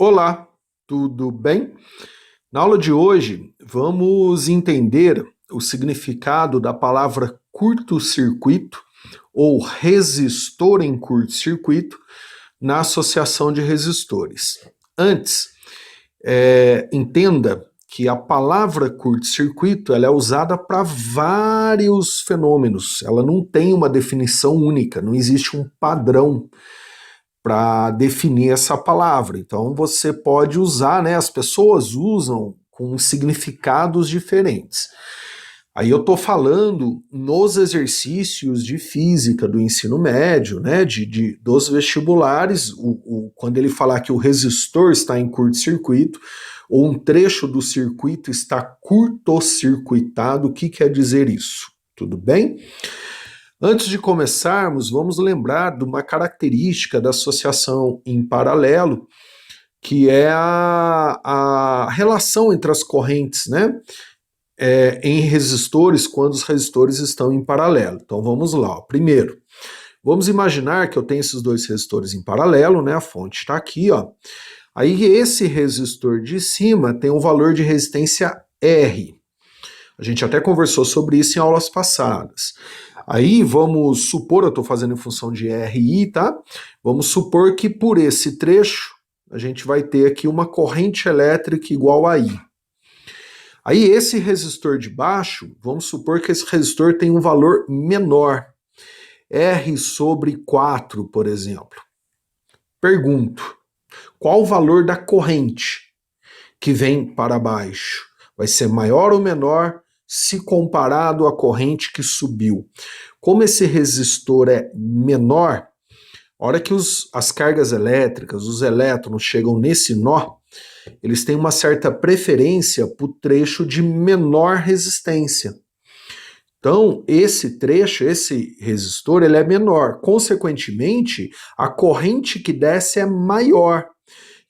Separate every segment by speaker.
Speaker 1: Olá, tudo bem? Na aula de hoje, vamos entender o significado da palavra curto-circuito ou resistor em curto-circuito na associação de resistores. Antes, entenda que a palavra curto-circuito ela é usada para vários fenômenos, ela não tem uma definição única, não existe um padrão para definir essa palavra. Então você pode usar, né? As pessoas usam com significados diferentes. Aí eu estou falando nos exercícios de física do ensino médio, né? Dos vestibulares, quando ele falar que o resistor está em curto-circuito, ou um trecho do circuito está curto-circuitado, o que quer dizer isso? Tudo bem? Antes de começarmos, vamos lembrar de uma característica da associação em paralelo, que é a relação entre as correntes, né? Em resistores, quando os resistores estão em paralelo. Então vamos lá. Primeiro, vamos imaginar que eu tenho esses dois resistores em paralelo, né? A fonte está aqui, ó. Aí esse resistor de cima tem um valor de resistência R. A gente até conversou sobre isso em aulas passadas. Aí vamos supor, eu estou fazendo em função de RI, tá? Vamos supor que por esse trecho a gente vai ter aqui uma corrente elétrica igual a I. Aí esse resistor de baixo, vamos supor que esse resistor tem um valor menor, R sobre 4, por exemplo. Pergunto, qual o valor da corrente que vem para baixo? Vai ser maior ou menor se comparado à corrente que subiu? Como esse resistor é menor, a hora que as cargas elétricas, os elétrons chegam nesse nó, eles têm uma certa preferência para o trecho de menor resistência. Então, esse trecho, esse resistor, ele é menor. Consequentemente, a corrente que desce é maior.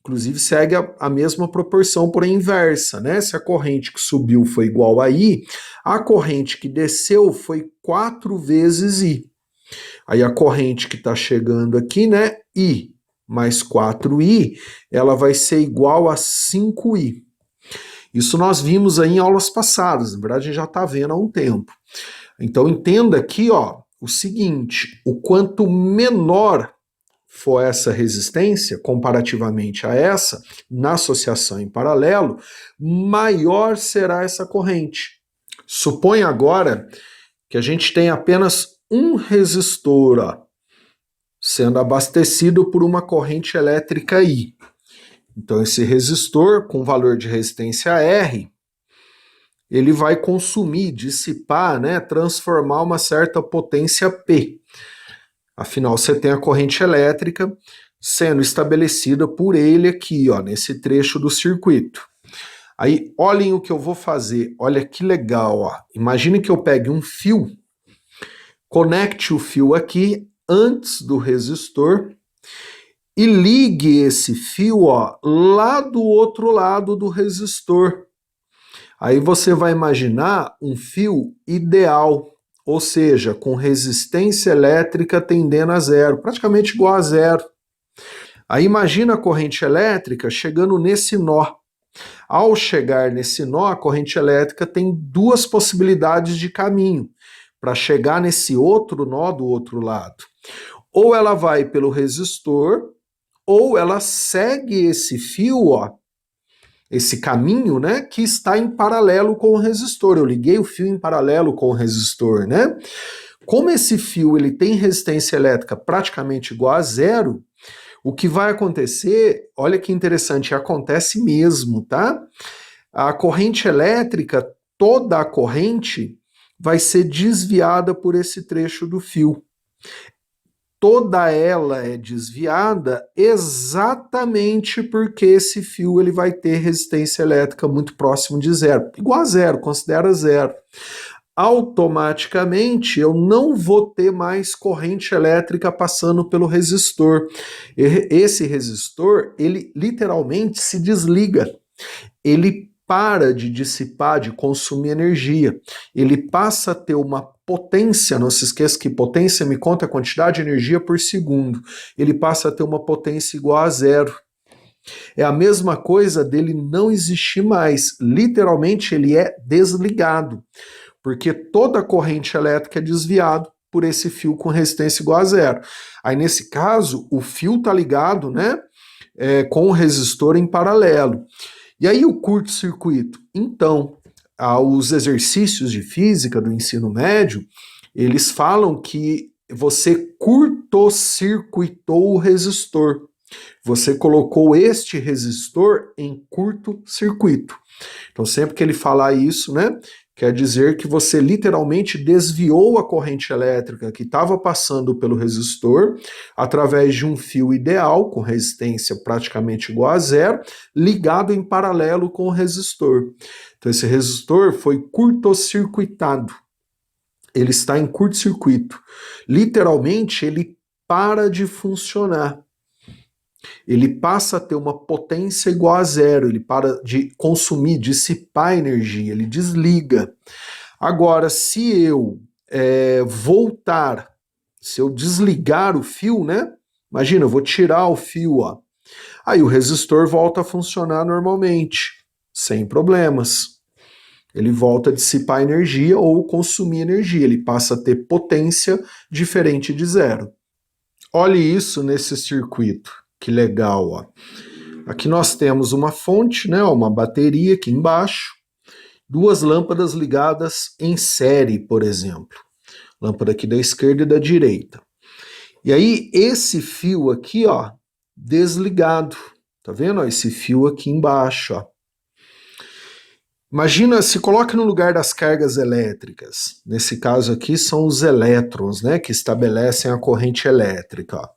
Speaker 1: Inclusive segue a mesma proporção, porém inversa, né? Se a corrente que subiu foi igual a I, a corrente que desceu foi 4 vezes I. Aí a corrente que está chegando aqui, né? I mais 4I, ela vai ser igual a 5I. Isso nós vimos aí em aulas passadas, na verdade a gente já está vendo há um tempo. Então entenda aqui, ó, o seguinte, o quanto menor for essa resistência, comparativamente a essa, na associação em paralelo, maior será essa corrente. Supõe agora que a gente tem apenas um resistor, ó, sendo abastecido por uma corrente elétrica I. Então esse resistor, com valor de resistência R, ele vai consumir, dissipar, né, transformar uma certa potência P. Afinal, você tem a corrente elétrica sendo estabelecida por ele aqui, ó, nesse trecho do circuito. Aí, olhem o que eu vou fazer. Olha que legal, ó. Imagine que eu pegue um fio, conecte o fio aqui antes do resistor e ligue esse fio, ó, lá do outro lado do resistor. Aí você vai imaginar um fio ideal, ou seja, com resistência elétrica tendendo a zero, praticamente igual a zero. Aí imagina a corrente elétrica chegando nesse nó. Ao chegar nesse nó, a corrente elétrica tem duas possibilidades de caminho para chegar nesse outro nó do outro lado. Ou ela vai pelo resistor, ou ela segue esse fio, ó, esse caminho, né, que está em paralelo com o resistor. Eu liguei o fio em paralelo com o resistor, né? Como esse fio ele tem resistência elétrica praticamente igual a zero, o que vai acontecer, olha que interessante, acontece mesmo, tá? A corrente elétrica, toda a corrente, vai ser desviada por esse trecho do fio. Toda ela é desviada exatamente porque esse fio ele vai ter resistência elétrica muito próximo de zero, igual a zero, considera zero. Automaticamente eu não vou ter mais corrente elétrica passando pelo resistor. Esse resistor, ele literalmente se desliga. Ele para de dissipar, de consumir energia. Ele passa a ter uma potência, não se esqueça que potência me conta a quantidade de energia por segundo. Ele passa a ter uma potência igual a zero. É a mesma coisa dele não existir mais. Literalmente ele é desligado, porque toda a corrente elétrica é desviada por esse fio com resistência igual a zero. Aí nesse caso, o fio está ligado, né, com o resistor em paralelo. E aí o curto-circuito? Então, os exercícios de física do ensino médio, eles falam que você curto-circuitou o resistor. Você colocou este resistor em curto-circuito. Então, sempre que ele falar isso, né, quer dizer que você literalmente desviou a corrente elétrica que estava passando pelo resistor através de um fio ideal, com resistência praticamente igual a zero, ligado em paralelo com o resistor. Então, esse resistor foi curto-circuitado. Ele está em curto-circuito. Literalmente, ele para de funcionar. Ele passa a ter uma potência igual a zero, ele para de consumir, dissipar energia, ele desliga. Agora, se eu voltar, se eu desligar o fio, né? Imagina, eu vou tirar o fio, ó. Aí o resistor volta a funcionar normalmente, sem problemas. Ele volta a dissipar energia ou consumir energia, ele passa a ter potência diferente de zero. Olhe isso nesse circuito. Que legal, ó. Aqui nós temos uma fonte, né, uma bateria aqui embaixo, duas lâmpadas ligadas em série, por exemplo. Lâmpada aqui da esquerda e da direita. E aí esse fio aqui, ó, desligado. Tá vendo? Ó, esse fio aqui embaixo, ó. Imagina, se coloca no lugar das cargas elétricas. Nesse caso aqui são os elétrons, né, que estabelecem a corrente elétrica, ó.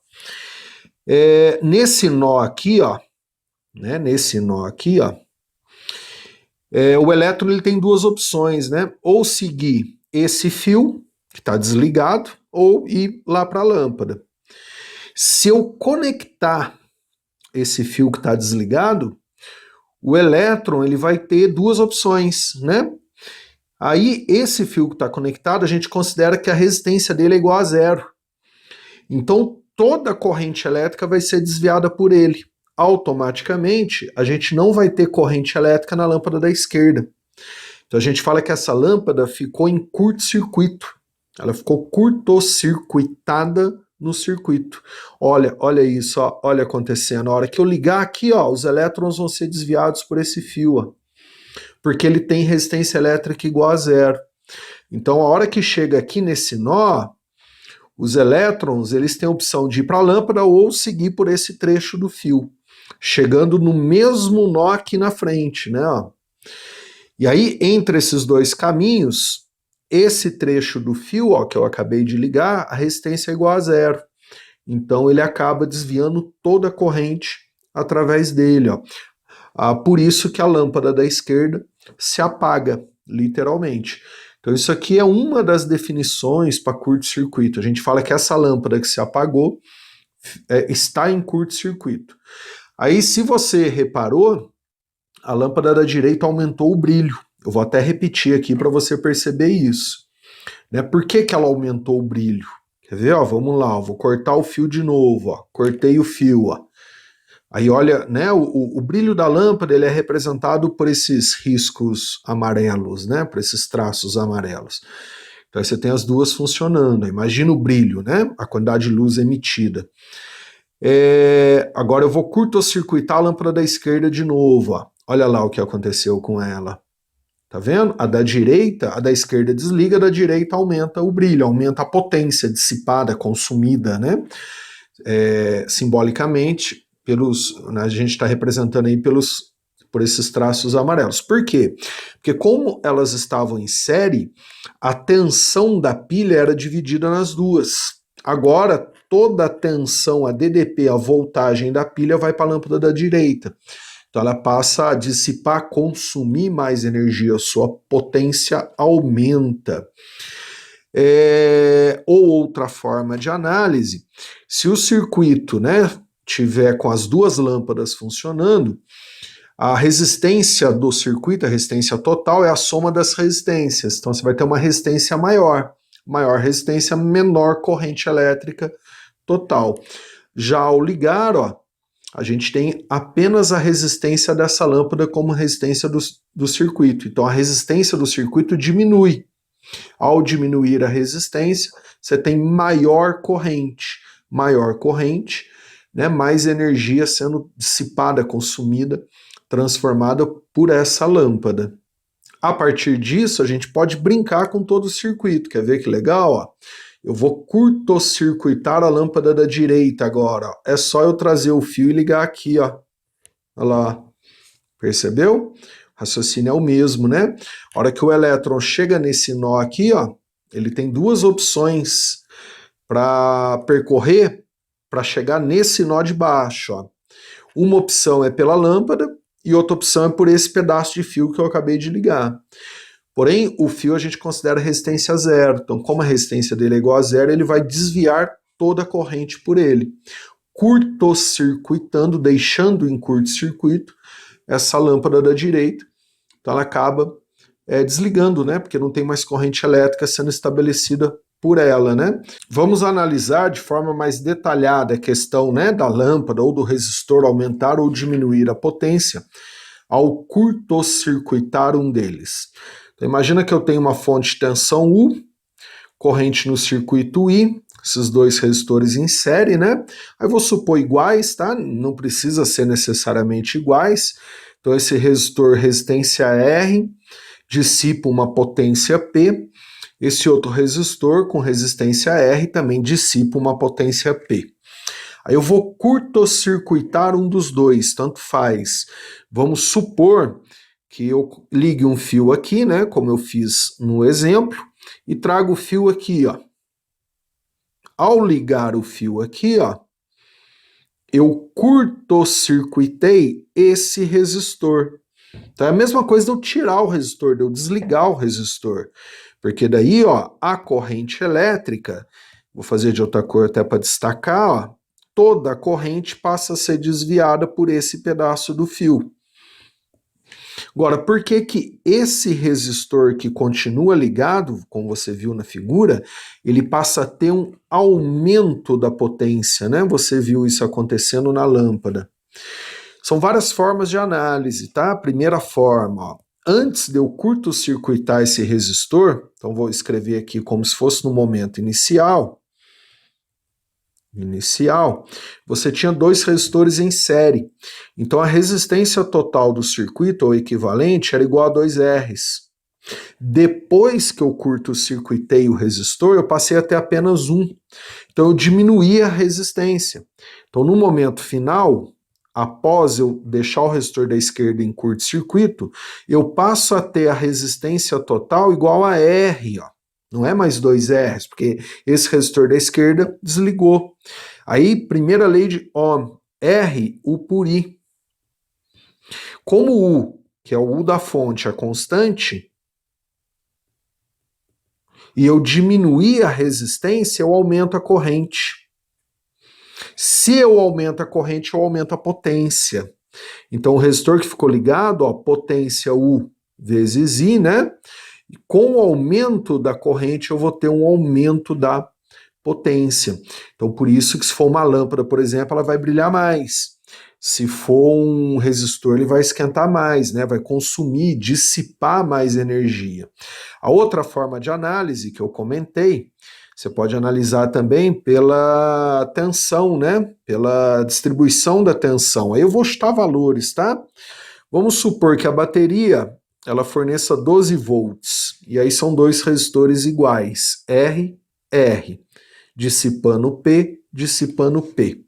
Speaker 1: Nesse nó aqui, ó, né, nesse nó aqui, ó, o elétron ele tem duas opções, né? Ou seguir esse fio que está desligado, ou ir lá para a lâmpada. Se eu conectar esse fio que está desligado, o elétron ele vai ter duas opções, né? Aí esse fio que está conectado, a gente considera que a resistência dele é igual a zero. Então toda a corrente elétrica vai ser desviada por ele. Automaticamente, a gente não vai ter corrente elétrica na lâmpada da esquerda. Então a gente fala que essa lâmpada ficou em curto-circuito. Ela ficou curto-circuitada no circuito. Olha isso, ó, olha acontecendo. Na hora que eu ligar aqui, ó, os elétrons vão ser desviados por esse fio, ó, porque ele tem resistência elétrica igual a zero. Então a hora que chega aqui nesse nó, os elétrons, eles têm a opção de ir para a lâmpada ou seguir por esse trecho do fio, chegando no mesmo nó aqui na frente, né? E aí, entre esses dois caminhos, esse trecho do fio, ó, que eu acabei de ligar, a resistência é igual a zero. Então ele acaba desviando toda a corrente através dele, ó. Por isso que a lâmpada da esquerda se apaga, literalmente. Então isso aqui é uma das definições para curto-circuito. A gente fala que essa lâmpada que se apagou está em curto-circuito. Aí se você reparou, a lâmpada da direita aumentou o brilho. Eu vou até repetir aqui para você perceber isso. Né? Por que ela aumentou o brilho? Quer ver? Ó, vamos lá, ó, vou cortar o fio de novo. Ó. Cortei o fio. Ó. Aí olha, né, o brilho da lâmpada ele é representado por esses riscos amarelos, né, por esses traços amarelos. Então aí você tem as duas funcionando. Imagina o brilho, né, a quantidade de luz emitida. Agora eu vou curto-circuitar a lâmpada da esquerda de novo. Ó. Olha lá o que aconteceu com ela. Tá vendo? A da direita, a da esquerda desliga, a da direita aumenta o brilho, aumenta a potência dissipada, consumida, né, simbolicamente. A gente está representando aí por esses traços amarelos. Por quê? Porque como elas estavam em série, a tensão da pilha era dividida nas duas. Agora, toda a tensão, a DDP, a voltagem da pilha vai para a lâmpada da direita. Então ela passa a dissipar, consumir mais energia, sua potência aumenta. Ou outra forma de análise, se o circuito, né, tiver com as duas lâmpadas funcionando, a resistência do circuito, a resistência total, é a soma das resistências. Então você vai ter uma resistência maior resistência, menor corrente elétrica total. Já ao ligar, ó, A gente tem apenas a resistência dessa lâmpada como resistência do circuito. Então a resistência do circuito diminui. Ao diminuir a resistência, você tem maior corrente. Maior corrente, né, mais energia sendo dissipada, consumida, transformada por essa lâmpada. A partir disso, a gente pode brincar com todo o circuito. Quer ver que legal? Ó? Eu vou curto-circuitar a lâmpada da direita agora. Ó. É só eu trazer o fio e ligar aqui, ó. Olha lá. Percebeu? O raciocínio é o mesmo, né? A hora que o elétron chega nesse nó aqui, ó, ele tem duas opções para percorrer para chegar nesse nó de baixo. Ó. Uma opção é pela lâmpada e outra opção é por esse pedaço de fio que eu acabei de ligar. Porém, o fio a gente considera resistência zero. Então, como a resistência dele é igual a zero, ele vai desviar toda a corrente por ele. Curto-circuitando, deixando em curto-circuito essa lâmpada da direita. Então, ela acaba desligando, né? Porque não tem mais corrente elétrica sendo estabelecida por ela, né? Vamos analisar de forma mais detalhada a questão, né, da lâmpada ou do resistor aumentar ou diminuir a potência ao curto-circuitar um deles. Então, imagina que eu tenho uma fonte de tensão U, corrente no circuito I, esses dois resistores em série, né? Aí eu vou supor iguais, tá? Não precisa ser necessariamente iguais. Então esse resistor resistência R dissipa uma potência P, esse outro resistor com resistência R também dissipa uma potência P. Aí eu vou curto-circuitar um dos dois, tanto faz. Vamos supor que eu ligue um fio aqui, né, como eu fiz no exemplo, e trago o fio aqui, ó. Ao ligar o fio aqui, ó, eu curto-circuitei esse resistor. Então é a mesma coisa de eu tirar o resistor, de eu desligar o resistor. Porque daí, ó, a corrente elétrica, vou fazer de outra cor até para destacar, ó, toda a corrente passa a ser desviada por esse pedaço do fio. Agora, por que que esse resistor que continua ligado, como você viu na figura, ele passa a ter um aumento da potência, né? Você viu isso acontecendo na lâmpada. São várias formas de análise, tá? Primeira forma, ó, antes de eu curto-circuitar esse resistor, então vou escrever aqui como se fosse no momento inicial, você tinha dois resistores em série. Então a resistência total do circuito, ou equivalente, era igual a 2 R's. Depois que eu curto-circuitei o resistor, eu passei a ter apenas um. Então eu diminuí a resistência. Então no momento final, após eu deixar o resistor da esquerda em curto-circuito, eu passo a ter a resistência total igual a R, ó. Não é mais 2 R's, porque esse resistor da esquerda desligou. Aí, primeira lei de Ohm, R, U por I. Como U, que é o U da fonte, é constante, e eu diminuir a resistência, eu aumento a corrente. Se eu aumento a corrente, eu aumento a potência. Então, o resistor que ficou ligado, ó, potência U vezes I, né? Com o aumento da corrente, eu vou ter um aumento da potência. Então, por isso que se for uma lâmpada, por exemplo, ela vai brilhar mais. Se for um resistor, ele vai esquentar mais, né? Vai consumir, dissipar mais energia. A outra forma de análise que eu comentei, você pode analisar também pela tensão, né? Pela distribuição da tensão. Aí eu vou chutar valores, tá? Vamos supor que a bateria ela forneça 12 volts, e aí são dois resistores iguais, R, R, dissipando P, dissipando P.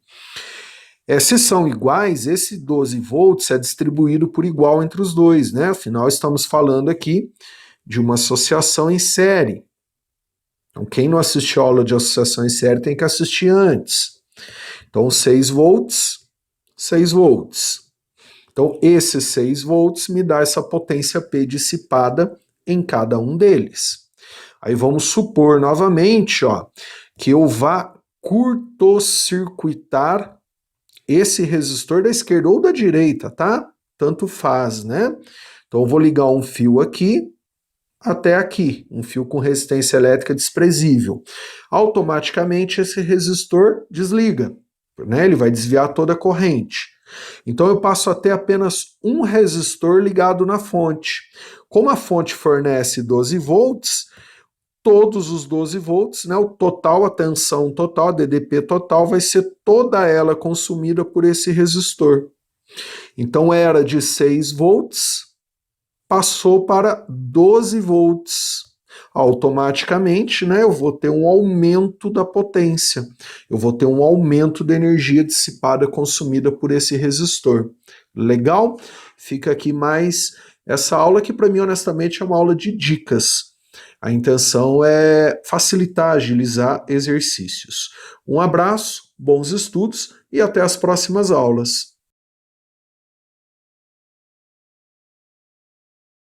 Speaker 1: Se são iguais, esse 12 volts é distribuído por igual entre os dois, né? Afinal, estamos falando aqui de uma associação em série. Então, quem não assistiu a aula de associação em série tem que assistir antes. Então, 6 volts, 6 volts. Então, esses 6 volts me dá essa potência P dissipada em cada um deles. Aí vamos supor novamente, ó, que eu vá curto-circuitar esse resistor da esquerda ou da direita, tá? Tanto faz, né? Então eu vou ligar um fio aqui até aqui, um fio com resistência elétrica desprezível. Automaticamente esse resistor desliga, né? Ele vai desviar toda a corrente. Então eu passo a ter apenas um resistor ligado na fonte. Como a fonte fornece 12 volts, todos os 12 volts, né, o total, a tensão total, a DDP total, vai ser toda ela consumida por esse resistor. Então era de 6 volts, passou para 12 volts. Automaticamente, né, eu vou ter um aumento da potência, eu vou ter um aumento da energia dissipada consumida por esse resistor. Legal? Fica aqui mais essa aula que para mim honestamente é uma aula de dicas. A intenção é facilitar, agilizar exercícios. Um abraço, bons estudos e até as próximas aulas.